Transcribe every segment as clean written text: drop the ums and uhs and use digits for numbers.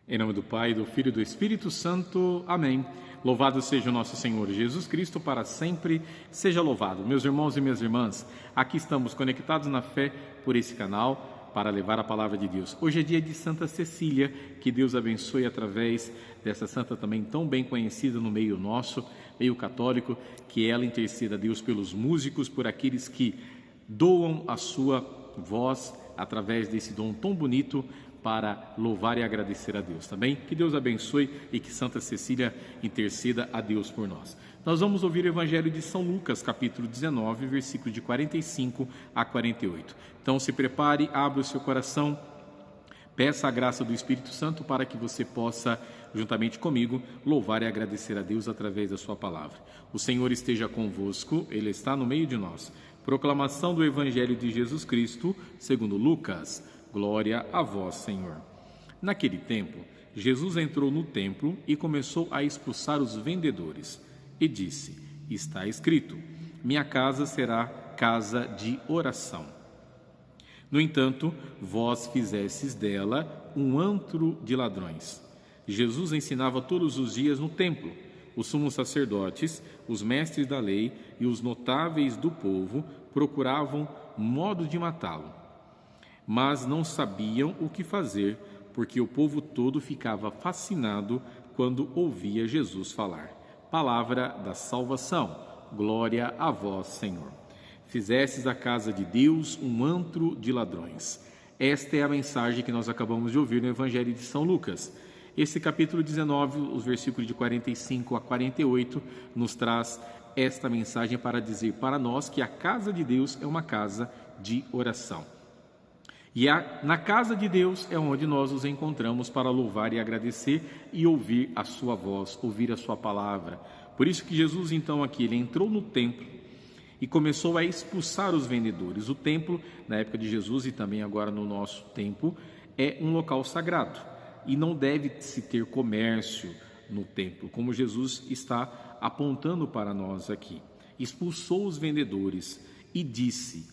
Em nome do Pai, do Filho e do Espírito Santo. Amém. Louvado seja o nosso Senhor Jesus Cristo, para sempre seja louvado. Meus irmãos e minhas irmãs, aqui estamos conectados na fé por esse canal para levar a palavra de Deus. Hoje é dia de Santa Cecília, que Deus abençoe através dessa santa também tão bem conhecida no meio nosso, meio católico, que ela interceda a Deus pelos músicos, por aqueles que doam a sua voz através desse dom tão bonito para louvar e agradecer a Deus, também. Que Deus abençoe e que Santa Cecília interceda a Deus por nós. Nós vamos ouvir o Evangelho de São Lucas, capítulo 19, versículo de 45 a 48. Então se prepare, abra o seu coração, peça a graça do Espírito Santo para que você possa, juntamente comigo, louvar e agradecer a Deus através da sua palavra. O Senhor esteja convosco, Ele está no meio de nós. Proclamação do Evangelho de Jesus Cristo, segundo Lucas. Glória a vós, Senhor. Naquele tempo, Jesus entrou no templo e começou a expulsar os vendedores. E disse: está escrito, minha casa será casa de oração. No entanto, vós fizestes dela um antro de ladrões. Jesus ensinava todos os dias no templo. Os sumos sacerdotes, os mestres da lei e os notáveis do povo procuravam modo de matá-lo, mas não sabiam o que fazer, porque o povo todo ficava fascinado quando ouvia Jesus falar. Palavra da salvação. Glória a vós, Senhor. Fizestes da casa de Deus um antro de ladrões. Esta é a mensagem que nós acabamos de ouvir no Evangelho de São Lucas. Esse capítulo 19, os versículos de 45 a 48, nos traz esta mensagem para dizer para nós que a casa de Deus é uma casa de oração. E na casa de Deus é onde nós nos encontramos para louvar e agradecer e ouvir a sua voz, ouvir a sua palavra. Por isso que Jesus, então, aqui, ele entrou no templo e começou a expulsar os vendedores. O templo, na época de Jesus e também agora no nosso tempo, é um local sagrado e não deve se ter comércio no templo, como Jesus está apontando para nós aqui. Expulsou os vendedores e disse,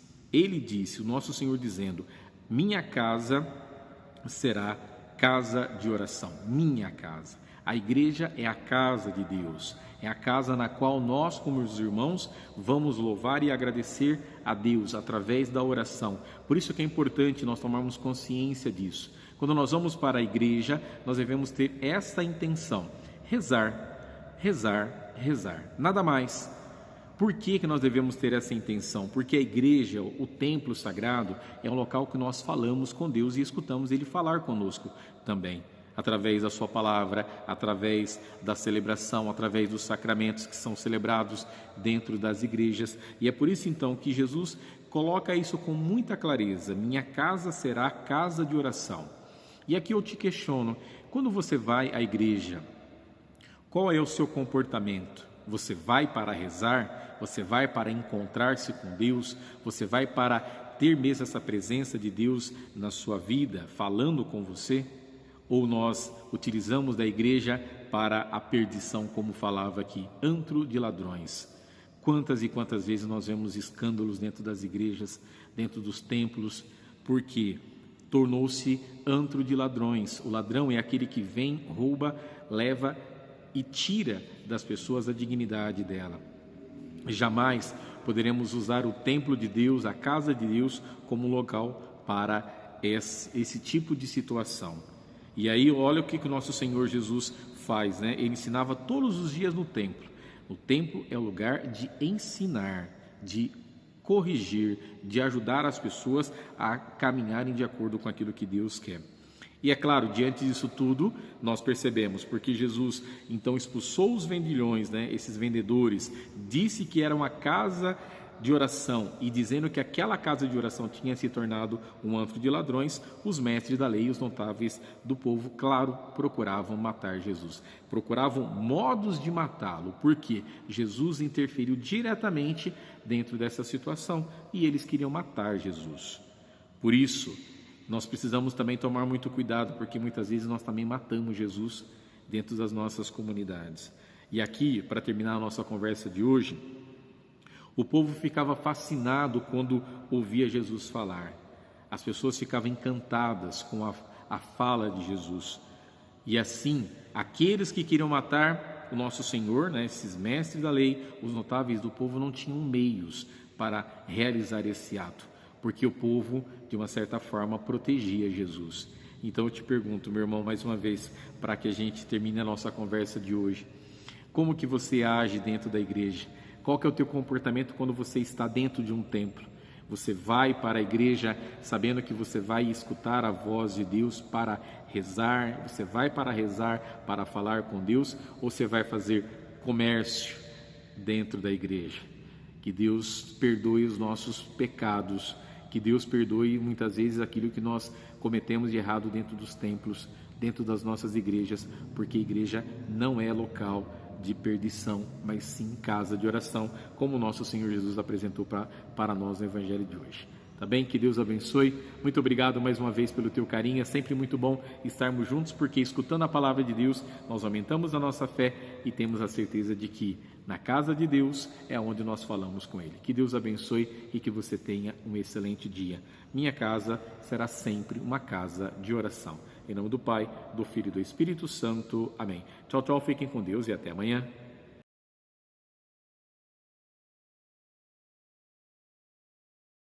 o nosso Senhor dizendo: minha casa será casa de oração. Minha casa. A igreja é a casa de Deus. É a casa na qual nós, como os irmãos, vamos louvar e agradecer a Deus através da oração. Por isso que é importante nós tomarmos consciência disso. Quando nós vamos para a igreja, nós devemos ter essa intenção. Rezar, rezar, rezar. Nada mais. Por que nós devemos ter essa intenção? Porque a igreja, o templo sagrado, é um local que nós falamos com Deus e escutamos Ele falar conosco também, através da sua palavra, através da celebração, através dos sacramentos que são celebrados dentro das igrejas. E é por isso então que Jesus coloca isso com muita clareza: minha casa será casa de oração. E aqui eu te questiono, quando você vai à igreja, qual é o seu comportamento? Você vai para rezar? Você vai para encontrar-se com Deus? Você vai para ter mesmo essa presença de Deus na sua vida, falando com você? Ou nós utilizamos da igreja para a perdição, como falava aqui, antro de ladrões? Quantas e quantas vezes nós vemos escândalos dentro das igrejas, dentro dos templos, porque tornou-se antro de ladrões. O ladrão é aquele que vem, rouba, leva e tira das pessoas a dignidade dela. Jamais poderemos usar o templo de Deus, a casa de Deus, como local para esse tipo de situação. E aí olha o que o nosso Senhor Jesus faz, né? Ele ensinava todos os dias no templo. O templo é o lugar de ensinar, de corrigir, de ajudar as pessoas a caminharem de acordo com aquilo que Deus quer. E é claro, diante disso tudo, nós percebemos, porque Jesus então expulsou os vendilhões, né, esses vendedores, disse que era uma casa de oração, e dizendo que aquela casa de oração tinha se tornado um antro de ladrões, os mestres da lei e os notáveis do povo, claro, procuravam matar Jesus. Procuravam modos de matá-lo, porque Jesus interferiu diretamente dentro dessa situação e eles queriam matar Jesus. Por isso, nós precisamos também tomar muito cuidado, porque muitas vezes nós também matamos Jesus dentro das nossas comunidades. E aqui, para terminar a nossa conversa de hoje, o povo ficava fascinado quando ouvia Jesus falar. As pessoas ficavam encantadas com a fala de Jesus. E assim, aqueles que queriam matar o nosso Senhor, né, esses mestres da lei, os notáveis do povo, não tinham meios para realizar esse ato, porque o povo, de uma certa forma, protegia Jesus. Então eu te pergunto, meu irmão, mais uma vez, para que a gente termine a nossa conversa de hoje, como que você age dentro da igreja? Qual que é o teu comportamento quando você está dentro de um templo? Você vai para a igreja sabendo que você vai escutar a voz de Deus para rezar? Você vai para rezar, para falar com Deus? Ou você vai fazer comércio dentro da igreja? Que Deus perdoe os nossos pecados, que Deus perdoe muitas vezes aquilo que nós cometemos de errado dentro dos templos, dentro das nossas igrejas, porque a igreja não é local de perdição, mas sim casa de oração, como o nosso Senhor Jesus apresentou para nós no Evangelho de hoje. Tá bem? Que Deus abençoe. Muito obrigado mais uma vez pelo teu carinho. É sempre muito bom estarmos juntos, porque escutando a palavra de Deus, nós aumentamos a nossa fé e temos a certeza de que na casa de Deus é onde nós falamos com Ele. Que Deus abençoe e que você tenha um excelente dia. Minha casa será sempre uma casa de oração. Em nome do Pai, do Filho e do Espírito Santo. Amém. Tchau, tchau. Fiquem com Deus e até amanhã.